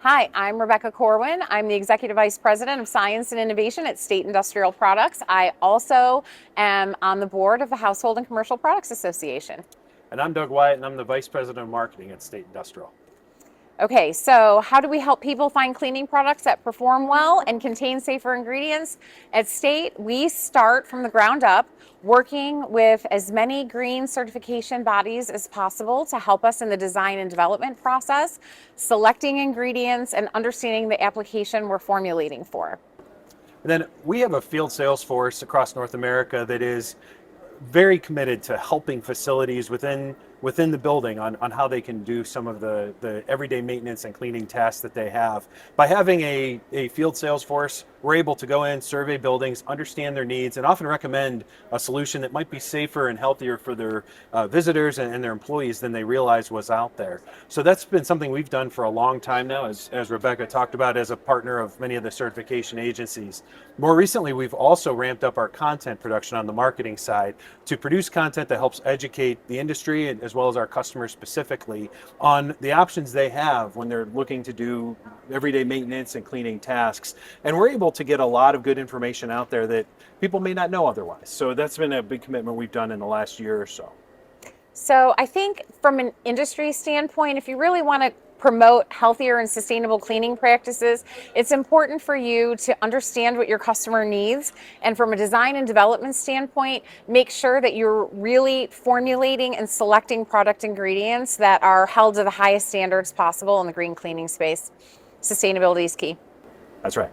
Hi, I'm Rebecca Korwin. I'm the Executive Vice President of Science and Innovation at State Industrial Products. I also am on the board of the Household and Commercial Products Association. And I'm Doug Wyatt, and I'm the Vice President of Marketing at State Industrial. Okay, so how do we help people find cleaning products that perform well and contain safer ingredients? At State, we start from the ground up, working with as many green certification bodies as possible to help us in the design and development process, selecting ingredients and understanding the application we're formulating for. And then we have a field sales force across North America that is very committed to helping facilities within the building on how they can do some of the everyday maintenance and cleaning tasks that they have. By having a field sales force, we're able to go in, survey buildings, understand their needs, and often recommend a solution that might be safer and healthier for their visitors and their employees than they realized was out there. So that's been something we've done for a long time now, as Rebecca talked about, as a partner of many of the certification agencies. More recently, we've also ramped up our content production on the marketing side to produce content that helps educate the industry as well as our customers specifically on the options they have when they're looking to do everyday maintenance and cleaning tasks. And we're able to get a lot of good information out there that people may not know otherwise. So that's been a big commitment we've done in the last year or so. So I think from an industry standpoint, if you really want to promote healthier and sustainable cleaning practices, it's important for you to understand what your customer needs. And from a design and development standpoint, make sure that you're really formulating and selecting product ingredients that are held to the highest standards possible in the green cleaning space. Sustainability is key. That's right.